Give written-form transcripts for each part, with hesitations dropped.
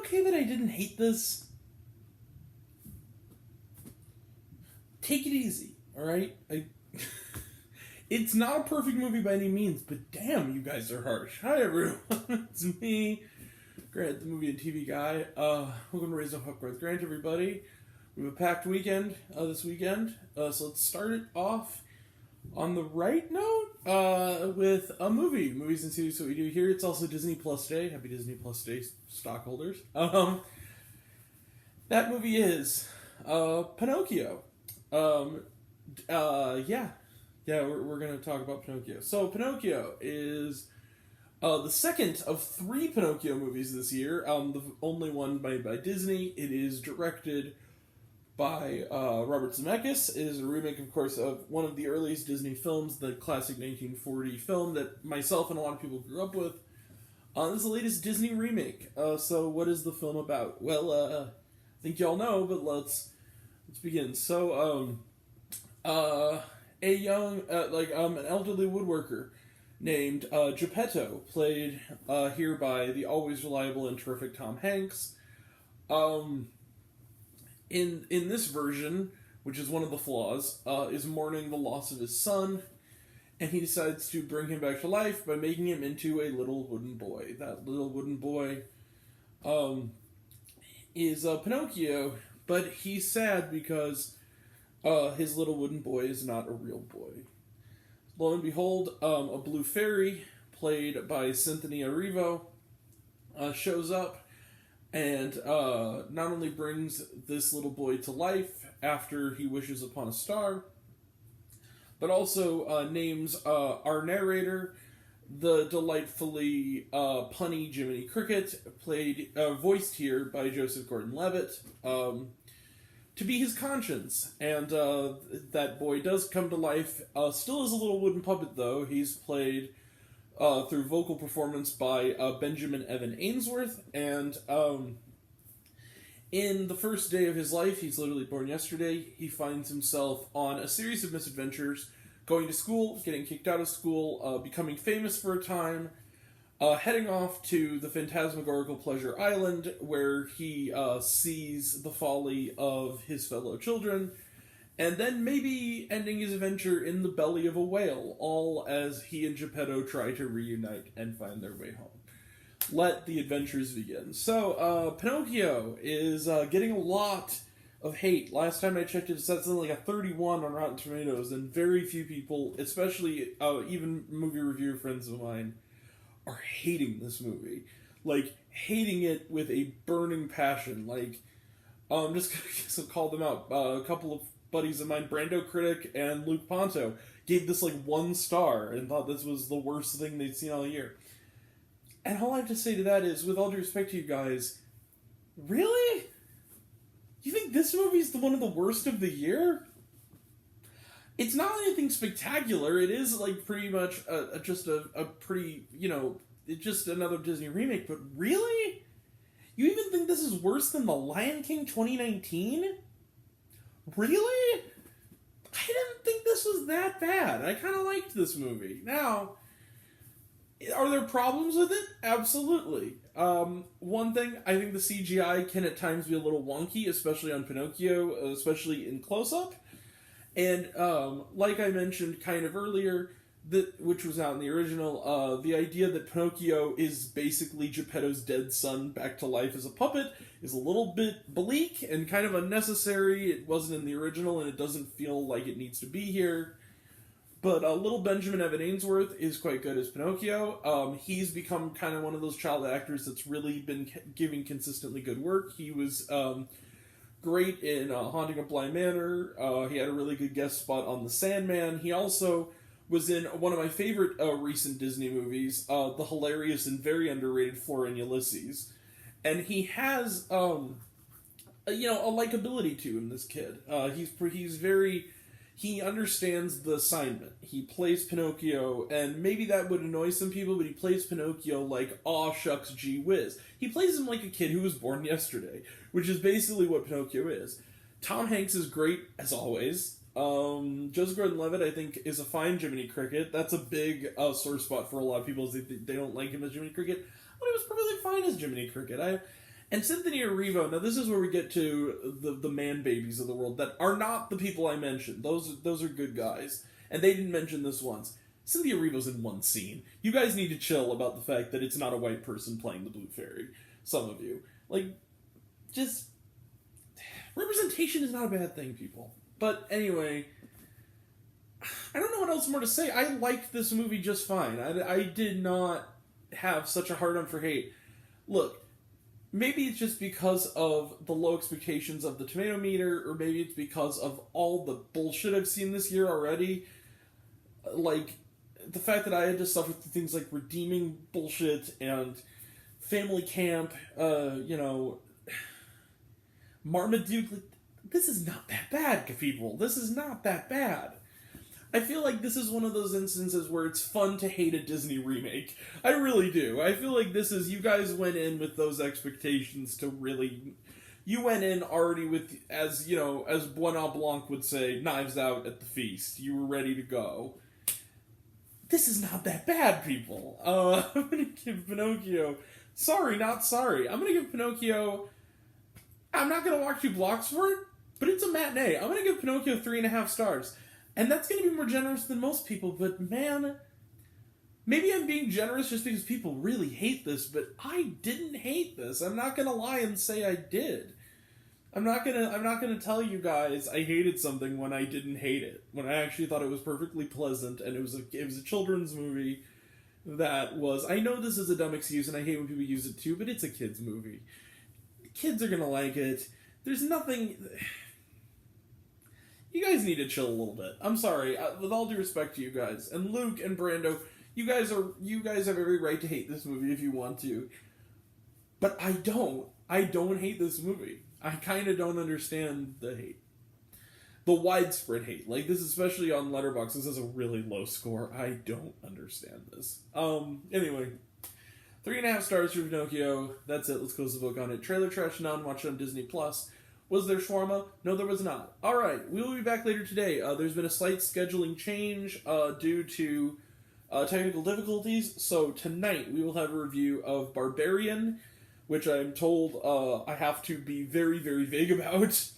okay that I didn't hate this? Take it easy, alright? It's not a perfect movie by any means, but damn, you guys are harsh. Hi, everyone. It's me, Grant, the movie and TV guy. Welcome to Raise No Huck with Grant, everybody. We have a packed weekend this weekend, so let's start it off on the right note with a movie. Movies and series, what we do here. It's also Disney Plus Day. Happy Disney Plus Day, stockholders. That movie is Pinocchio. We're going to talk about Pinocchio. So Pinocchio is the second of 3 Pinocchio movies this year. The only one made by Disney. It is directed by Robert Zemeckis. It is a remake, of course, of one of the earliest Disney films, the classic 1940 film that myself and a lot of people grew up with. This is the latest Disney remake. So what is the film about? Well, I think y'all know, but let's begin. So, an elderly woodworker named Geppetto, played here by the always reliable and terrific Tom Hanks. In this version, which is one of the flaws, is mourning the loss of his son, and he decides to bring him back to life by making him into a little wooden boy. That little wooden boy is Pinocchio, but he's sad because his little wooden boy is not a real boy. Lo and behold, a blue fairy, played by Cynthia Erivo, shows up and not only brings this little boy to life after he wishes upon a star, but also names our narrator, the delightfully punny Jiminy Cricket, voiced here by Joseph Gordon-Levitt, to be his conscience. And that boy does come to life, still as a little wooden puppet though. He's played through vocal performance by Benjamin Evan Ainsworth, and in the first day of his life, he's literally born yesterday, he finds himself on a series of misadventures, going to school, getting kicked out of school, becoming famous for a time, heading off to the phantasmagorical Pleasure Island, where he sees the folly of his fellow children, and then maybe ending his adventure in the belly of a whale, all as he and Geppetto try to reunite and find their way home. Let the adventures begin. So, Pinocchio is getting a lot of hate. Last time I checked it, it's at something like a 31 on Rotten Tomatoes, and very few people, especially even movie reviewer friends of mine, are hating this movie. Like, hating it with a burning passion. Like, I'm just gonna call them out. A couple of buddies of mine, Brando Critic and Luke Ponto, gave this like 1 star and thought this was the worst thing they'd seen all year. And all I have to say to that is, with all due respect to you guys, really? You think this movie's one of the worst of the year? It's not anything spectacular. It is like pretty much just a pretty, it's just another Disney remake, but really? You even think this is worse than The Lion King 2019? Really? I didn't think this was that bad. I kind of liked this movie. Now, are there problems with it? Absolutely. One thing, I think the CGI can at times be a little wonky, especially on Pinocchio, especially in close-up. And like I mentioned kind of earlier, which was out in the original, the idea that Pinocchio is basically Geppetto's dead son back to life as a puppet is a little bit bleak and kind of unnecessary. It wasn't in the original, and it doesn't feel like it needs to be here. But little Benjamin Evan Ainsworth is quite good as Pinocchio. He's become kind of one of those child actors that's really been giving consistently good work. He was great in Haunting of Bly Manor. He had a really good guest spot on The Sandman. He also was in one of my favorite recent Disney movies, the hilarious and very underrated Flora and Ulysses. And he has, a likability to him, this kid. He understands the assignment. He plays Pinocchio, and maybe that would annoy some people, but he plays Pinocchio like, aw shucks gee whiz. He plays him like a kid who was born yesterday, which is basically what Pinocchio is. Tom Hanks is great, as always. Joseph Gordon-Levitt, I think, is a fine Jiminy Cricket. That's a big sore spot for a lot of people, is they don't like him as Jiminy Cricket. But he was perfectly fine as Jiminy Cricket. And Cynthia Erivo, now this is where we get to the man babies of the world that are not the people I mentioned. Those are good guys. And they didn't mention this once. Cynthia Erivo's in one scene. You guys need to chill about the fact that it's not a white person playing the Blue Fairy. Some of you. Like, just... representation is not a bad thing, people. But anyway, I don't know what else more to say. I liked this movie just fine. I did not have such a hard-on for hate. Look, maybe it's just because of the low expectations of the tomato meter, or maybe it's because of all the bullshit I've seen this year already. Like, the fact that I had to suffer through things like redeeming bullshit and family camp, Marmaduke. This is not that bad, people. This is not that bad. I feel like this is one of those instances where it's fun to hate a Disney remake. I really do. I feel like this is, you guys went in with those expectations to really... You went in already with, as Benoit Blanc would say, knives out at the feast. You were ready to go. This is not that bad, people. I'm going to give Pinocchio... Sorry, not sorry. I'm going to give Pinocchio... I'm not going to walk 2 blocks for it, but it's a matinee. I'm going to give Pinocchio 3.5 stars. And that's going to be more generous than most people, but man, maybe I'm being generous just because people really hate this, but I didn't hate this. I'm not going to lie and say I did. I'm not going to tell you guys I hated something when I didn't hate it. When I actually thought it was perfectly pleasant, and it was a children's movie that was... I know this is a dumb excuse, and I hate when people use it too, but it's a kid's movie. Kids are going to like it. There's nothing... You guys need to chill a little bit. I'm sorry. With all due respect to you guys. And Luke and Brando, you guys have every right to hate this movie if you want to. But I don't. I don't hate this movie. I kind of don't understand the hate. The widespread hate. Like, this, especially on Letterboxd, this is a really low score. I don't understand this. Anyway. 3.5 stars for Pinocchio. That's it. Let's close the book on it. Trailer Trash None. Watch it on Disney+. Was there shawarma? No, there was not. Alright, we will be back later today. There's been a slight scheduling change due to technical difficulties. So tonight we will have a review of Barbarian, which I'm told I have to be very, very vague about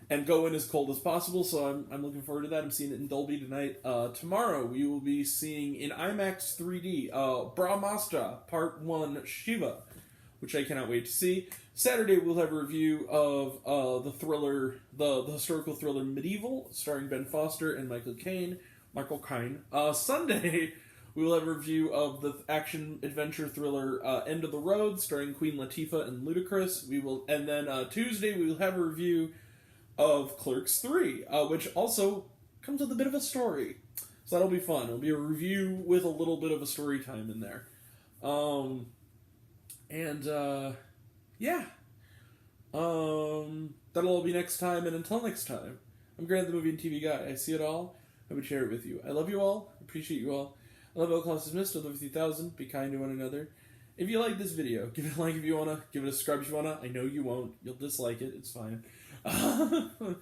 and go in as cold as possible. So I'm looking forward to that. I'm seeing it in Dolby tonight. Tomorrow we will be seeing in IMAX 3D Brahmastra Part 1 Shiva, which I cannot wait to see. Saturday, we'll have a review of the thriller, the historical thriller Medieval, starring Ben Foster and Michael Caine. Sunday, we will have a review of the action-adventure thriller End of the Road, starring Queen Latifah and Ludacris. And then Tuesday, we will have a review of Clerks 3, which also comes with a bit of a story. So that'll be fun. It'll be a review with a little bit of a story time in there. Yeah. That'll all be next time, and until next time, I'm Grant the Movie and TV Guy. I see it all. I would share it with you. I love you all. Appreciate you all. I love all classes missed. I love you 3,000. Be kind to one another. If you like this video, give it a like if you wanna. Give it a subscribe if you wanna. I know you won't. You'll dislike it. It's fine. Give it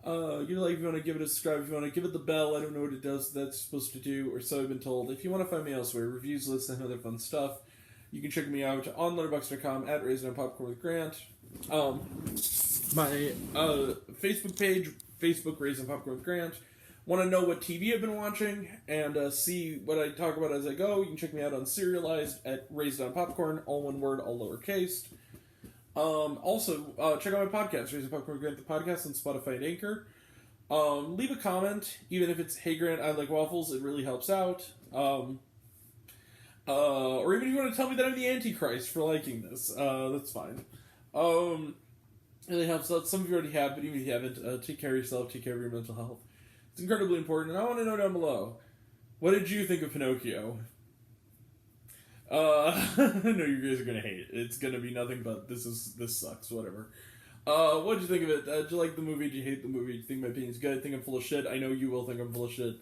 a like if you wanna. Give it a subscribe if you wanna. Give it the bell. I don't know what it does. That's supposed to do, or so I've been told. If you want to find me elsewhere, reviews, lists, and other fun stuff, you can check me out on Letterboxd.com at Raisin on Popcorn with Grant. My Facebook page, Facebook Raisin Popcorn with Grant. Want to know what TV I've been watching and see what I talk about as I go? You can check me out on Serialized at Raisin on Popcorn, all one word, all lowercase. Also, check out my podcast, Raisin Popcorn with Grant, the podcast on Spotify and Anchor. Leave a comment, even if it's, hey Grant, I like waffles, it really helps out. Or even if you want to tell me that I'm the Antichrist for liking this, that's fine. It really helps out. Some of you already have, but even if you haven't, take care of yourself, take care of your mental health. It's incredibly important, and I want to know down below, what did you think of Pinocchio? I know you guys are gonna hate it. It's gonna be nothing but this sucks, whatever. What did you think of it? Did you like the movie? Did you hate the movie? Did you think my opinion's good? Think I'm full of shit? I know you will think I'm full of shit.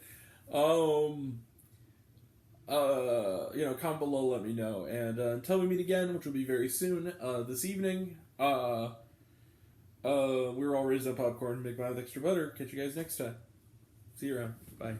Comment below, let me know. And until we meet again, which will be very soon, this evening, we're all raised on popcorn, make mine with extra butter. Catch you guys next time. See you around. Bye.